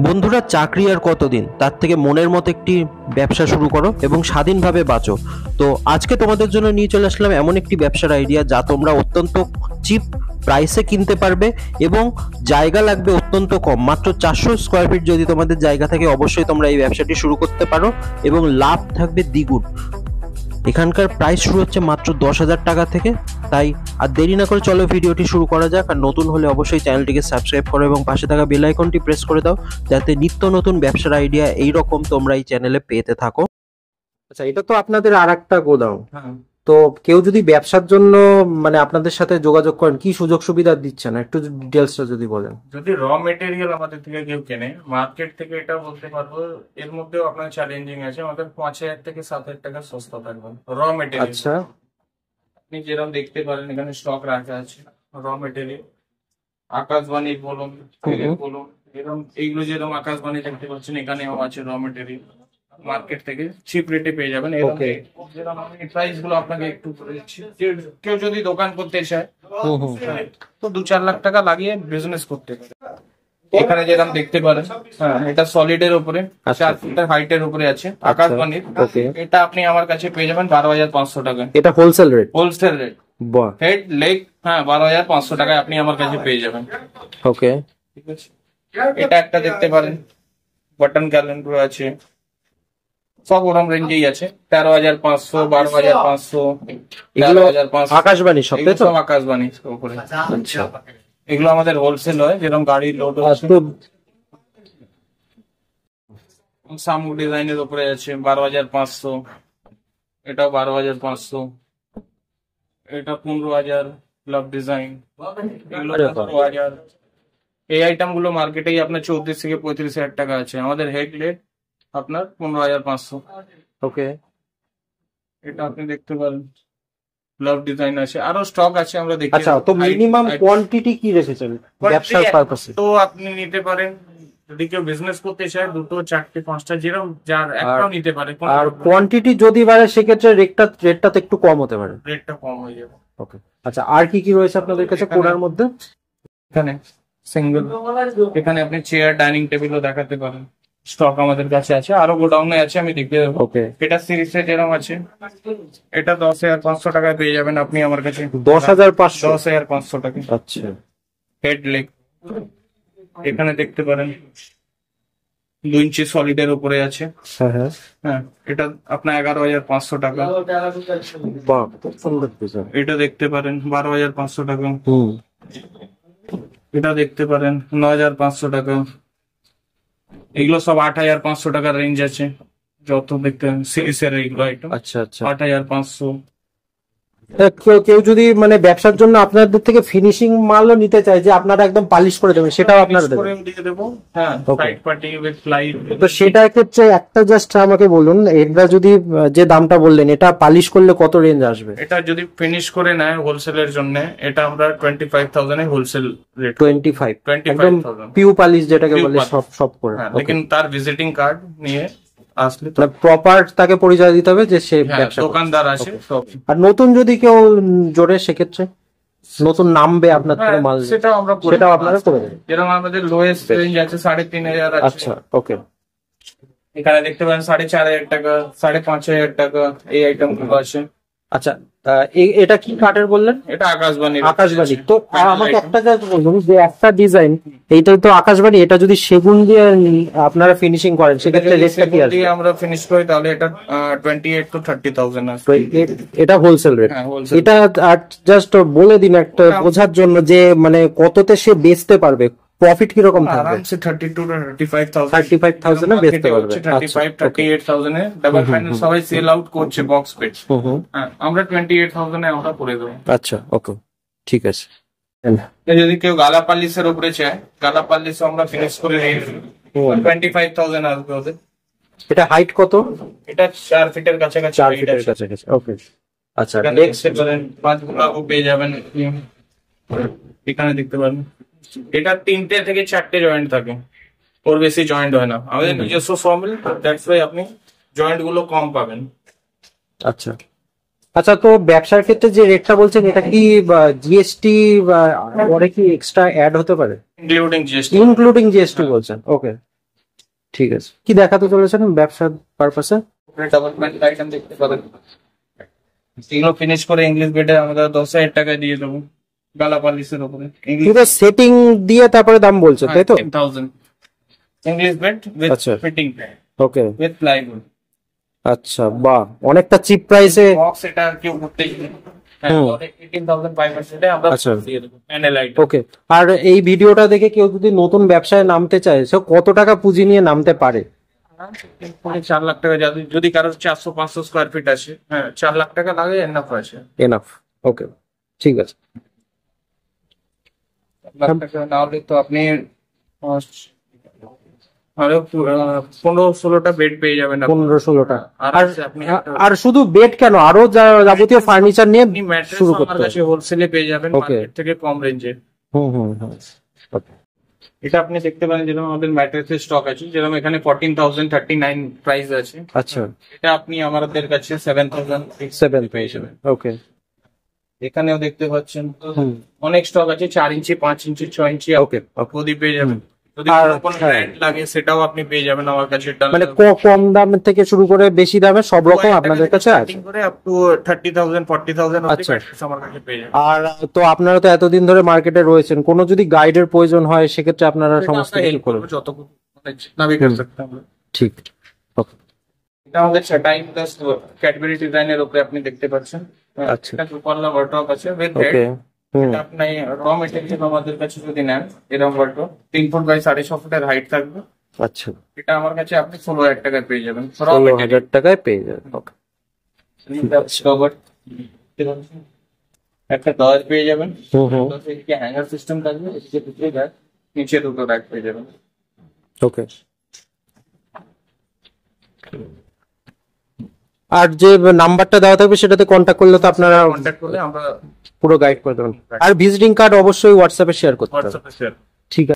বন্ধুরা, চাকরি আর কতদিন, তার থেকে মনের মতো একটি ব্যবসা শুরু করো এবং স্বাধীনভাবে বাঁচো। তো আজকে তোমাদের জন্য নিয়ে চলে আসলাম এমন একটি ব্যবসার আইডিয়া যা তোমরা অত্যন্ত চিপ প্রাইসে কিনতে পারবে এবং জায়গা লাগবে অত্যন্ত কম, মাত্র 400 স্কোয়ার ফিট যদি তোমাদের জায়গা থাকে অবশ্যই তোমরা এই ব্যবসাটি শুরু করতে পারো এবং লাভ থাকবে দ্বিগুণ। এখানকার প্রাইস শুরু হচ্ছে মাত্র 10,000 টাকা থেকে। তাই আর দেরি না করে চলো ভিডিওটি শুরু করা যাক। আর নতুন হলে অবশ্যই চ্যানেলটিকে সাবস্ক্রাইব করো এবং পাশে থাকা বেল আইকনটি প্রেস করে দাও, যাতে নিত্য নতুন ব্যবসার আইডিয়া এইরকম তোমরা এই চ্যানেলে পেতে থাকো। আচ্ছা, এটা তো আপনাদের আরেকটা গোডাউন। তো কেউ যদি ব্যবসার জন্য মানে আপনাদের সাথে যোগাযোগ করেন, কি সুযোগ সুবিধা দিচ্ছেন একটু ডিটেলসটা যদি বলেন। যদি র মেটেরিয়াল আমাদের থেকে কেউ কেনে মার্কেট থেকে, এটা বলতে পারবো এর মধ্যেও আপনার চ্যালেঞ্জিং আছে। আমাদের 5,000 থেকে 7,000 টাকা সস্তা থাকবে র মেটেরিয়াল। আচ্ছা, আপনি যেরকম দেখতে পারেন এখানে স্টক রাখা আছে র মেটেরিয়াল, আকাশবাণী বলুন, বলুন, এরকম এইগুলো যেরকম আকাশবাণী দেখতে পাচ্ছেন এখানেও আছে র মেটেরিয়াল। মার্কেট থেকে চিপ রেটে পেয়ে যাবেন। যেরকম আমি প্রাইস গুলো আপনাকে একটু বলে দিচ্ছি। কেউ যদি দোকান করতে চায় তো 2-4 লাখ টাকা লাগিয়ে বিজনেস করতে পারে। এখানে যেরকম দেখতে পারেন, এটা সলিড এর উপরে 4 ফুটের হাইটের উপরে আছে আকাশবাণীর। এটা আপনি আমার কাছে পেয়ে যাবেন 12,500 টাকা। এটা wholesale rate? Wholesale rate. Head leg 12,500 টাকায় আপনি আমার কাছে পেয়ে যাবেন। ওকে, ঠিক আছে। এটা একটা দেখতে পারেন বাটন ক্যালেন্ডার আছে, সব ওরকম রেঞ্জেই আছে। 13,500, 12,500, 13,500 আকাশবাণী সব, তাই তো? সব আকাশবাণীর উপরে। আচ্ছা, এগুলো আমাদের হোলসেল হয়, যেরকম গাড়ির লোড হচ্ছে। সামুক ডিজাইনের উপরে আছে 12,500, এটাও 12,500, এটা 15,000 লাভ ডিজাইন, এগুলো 15,000। এই আইটেম গুলো মার্কেটেই আপনার 34 থেকে 35,000 টাকা আছে। আমাদের হেড লেট আপনার 15,500। ওকে, এটা আপনি দেখতে পারেন লাভ ডিজাইন আছে, আরো স্টক আছে আমরা দেখি। আচ্ছা, তো মিনিমাম কোয়ান্টিটি কি রেখেছেন ব্যবসার পারপাসে? তো আপনি নিতে পারেন, যদি কেউ বিজনেস করতে চায় 2, 4, 5টা যেরকম যার একটাও নিতে পারে। আর কোয়ান্টিটি যদি বাড়ে সেক্ষেত্রে রেটটা তো একটু কম হতে পারে। রেটটা কম হয়ে যাবে। ওকে, আচ্ছা, আর কি কি রয়েছে আপনাদের কাছে কোণার মধ্যে? এখানে সিঙ্গেল, এখানে আপনি চেয়ার ডাইনিং টেবিলও দেখাতে পারেন। স্টক আমাদের কাছে আছে, আরো গোডাউনে আছে, আমি দেখিয়ে দেবো। ওকে, এটা সিরিজে যেরকম আছে, এটা 10,500 টাকায় পেয়ে যাবেন আপনি আমার কাছে। 10,500? 10,500 টাকা। আচ্ছা, হেড লেগ এখানে দেখতে পারেন 2 ইঞ্চি সলিডের উপরে আছে। হ্যাঁ, এটা আপনার 11,500 টাকা। বাহ, খুব সুন্দর ডিজাইন। এটা দেখতে পারেন 12,500 টাকা। এটা দেখতে পারেন 9,500 টাকা। এগুলো সব 8,500 টাকার রেঞ্জ আছে, যত দেখতে সিরিজের এইগুলো আইটেম। আচ্ছা আচ্ছা, 8,500। কেউ যদি মানে ব্যবসার জন্য আপনাদের থেকে ফিনিশিং মালও নিতে চায়, যে আপনারা একদম পালিশ করে দেবেন, সেটাও আপনারা দেবো। হ্যাঁ, সাইড পার্টি উইথ লাইট। তো সেটার ক্ষেত্রে একটা জাস্ট আমাকে বলুন, এটা যদি যে দামটা বললেন, এটা পালিশ করলে কত রেঞ্জ আসবে? এটা যদি ফিনিশ করে নেয় হোলসেলের জন্য, এটা আমরা 25,000 এ হোলসেল রেট। 25,000 পিউ পালিশ যেটাকে বলে, সব করে। লেকিন তার ভিজিটিং কার্ড নিয়ে আসলে প্রপার তাকে পরিচয় দিতে হবে যে সে ব্যবসা দোকানদার আছে সব। আর নতুন যদি কেউ জোরে, সেক্ষেত্রে নতুন নামবে আপনার থেকে মাল, সেটাও আপনারা করে দেবেন। যেরকম আমাদের লোয়েস্ট রেঞ্জ আছে 3,500 আছে। আচ্ছা, ওকে। এখানে দেখতে পারেন 4,500 টাকা, 5,500 টাকা এই আইটেম গুলো আছে। আচ্ছা, এটা কি কাঠের বললেন? এটা আকাশবাণী। আকাশবাণী। তো আমাকে একটা জায়গা বলুন, যে একটা ডিজাইন এইটা তো আকাশবাণী, এটা যদি সেগুন দিয়ে আপনারা ফিনিশিং করেন সেক্ষেত্রে রেটটা কি আসবে? আমরা ফিনিশ করি তাহলে এটা 28,000 to 30,000 আসবে। এটা হোলসেল রেট। এটা জাস্ট বলে দিন একটা বোঝার জন্য, যে মানে কততে সে বেচতে পারবে, প্রফিট কিরকম থাকবে? আরামসে 32,000 to 35,000। 35,000 এ বেচতে পারবে। 35,000 38,000 এ ডাবল ফাইনাল সবাই সেল আউট করছে বক্স পেট। আমরা 28,000 এ আমরা করে দেবো। আচ্ছা, ওকে, ঠিক আছে। যদি কেউ গালা পালিশের উপরে চায়, গালা পালিশ আমরা ফিনিশ করে দিই, 25,000 আসবে ওদের। এটা হাইট কত? এটা 4 ফিটের কাছাকাছি। 4 ফিটের কাছাকাছি, ওকে। আচ্ছা, নেক্সট করেন 5 গুলাও পেয়ে যাবেন। এখানে দেখতে পারেন এটা 3টে থেকে 4টে জয়েন্ট থাকে, ওর বেশি জয়েন্ট হয় না। আমাদের নিজস্ব ফর্মুলা, দ্যাটস ওয়াই আপনি জয়েন্ট গুলো কম পাবেন। আচ্ছা, আচ্ছা, তো ব্যবসার ক্ষেত্রে যে রেটটা বলছেন, এটা কি জিএসটি পরে কি এক্সট্রা অ্যাড হতে পারে? ইনক্লুডিং জিএসটি বলছেন, ওকে। ঠিক আছে, কি দেখাতে চলেছেন ব্যবসার পারপাসে? ডাবল প্যান্ট আইটেম দেখতে পারেন, এগুলো ফিনিশ করে ইংলিশ বেডে আমরা 10,000 টাকায় দিয়ে দেবো, গালা পালিশের উপরে। পুরো সেটিং দিয়ে তারপরে দাম বলছো তাই তো? 10,000 ইংলিশ বেড উইথ আচ্ছা। Fitting okay, with plywood. আচ্ছা, বাহ, অনেকটা চিপ প্রাইসে। বক্স এটা কেউ করতে হ্যাঁ 18,500 আমরা আচ্ছা। দিয়ে দেবো প্যানেল আইটেম। ওকে, আর এই ভিডিওটা দেখে কেউ যদি নতুন ব্যবসায় নামতে চায় সে কত টাকা পুঁজি নিয়ে নামতে পারে? 4 লাখ টাকা, যদি কারোর 400-500 স্কোয়ার ফিট আছে, হ্যাঁ 4 লাখ টাকা লাগে, এনাফ আছে। এনাফ। ওকে, ঠিক আছে। 1 লাখ টাকা না হলে তো আপনি আরো 15-16টা বেড পেয়ে যাবেন আপনি। 15-16টা। আর আর আপনি আর শুধু বেড কেন, আরো যাবতীয় ফার্নিচার নিয়ে ম্যাট্রেস শুরু আমার করতে হবে। কাছে হোলসেলে পেয়ে যাবেন, Okay. মার্কেট থেকে কম রেঞ্জে। হুম হুম হুম। Okay. এটা আপনি দেখতে পারেন, যেরকম আমাদের ম্যাট্রেসের স্টক আছে, যেরকম এখানে 14,039 প্রাইস আছে, আচ্ছা, এটা আপনি আমাদের কাছে 7,000 7 পেয়ে যাবেন। ওকে। এখানেও দেখতে পাচ্ছেন হুম। অনেক স্টক আছে, 4 ইঞ্চি, 5 ইঞ্চি, 6 ইঞ্চি ওকে, প্রদীপ পেয়ে যাবেন। যদি আর কোনো হ্যাঁ। ব্র্যান্ড লাগে সেটাও আপনি পেয়ে যাবেন আমার কাছে। মানে কম দাম থেকে শুরু করে বেশি দামে সব রকম আপনাদের কাছে আছে। স্টার্টিং করে আপ টু 30,000 40,000 অবধি আচ্ছা। ম্যাট্রেস আমার কাছে পেয়ে যাবেন। আর তো আপনারা তো এতদিন ধরে মার্কেটে রয়েছেন, কোনো যদি গাইডের প্রয়োজন হয় সেক্ষেত্রে আপনারা সমস্ত কিছু হেল্প করবেন। করবো যতটুকু, মানে জিতনা भी कर सकते हैं हम लोग। ঠিক। ওকে, এটা আমাদের চাটাই প্লাস ক্যাডবেরি ডিজাইনের উপরে আপনি দেখতে পাচ্ছেন। আচ্ছা। এটা দুপাল্লা ওয়ার্ড্রপ আছে উইথ হেড। ওকে। হুম। এটা আপনি র মেটেরিয়াল আমাদের কাছে যদি নেন, এরকম ওয়ার্ড্রপ 3 ফুট বাই 6.5 ফুটের হাইট থাকবে। আচ্ছা, এটা আমার কাছে আপনি 16,000 টাকায় পেয়ে যাবেন। র 16,000 টাকায় পেয়ে যাবেন। ওকে, কভার একটা দরজ পেয়ে যাবেন। হুম হুম। এদিকে হ্যাঙ্গার সিস্টেম থাকবে, এদিকে দুটো র্যাক, নিচে দুটো র্যাক পেয়ে যাবেন। ওকে। আর যে নাম্বারটা দেওয়া থাকবে সেটাতে কন্ট্যাক্ট করলে তো আপনারা কন্ট্যাক্ট করলে আমরা পুরো গাইড করে দেবেন। আর ভিজিটিং কার্ড অবশ্যই হোয়াটসঅ্যাপে শেয়ার করতে হবে। হোয়াটসঅ্যাপে শেয়ার। ঠিক আছে।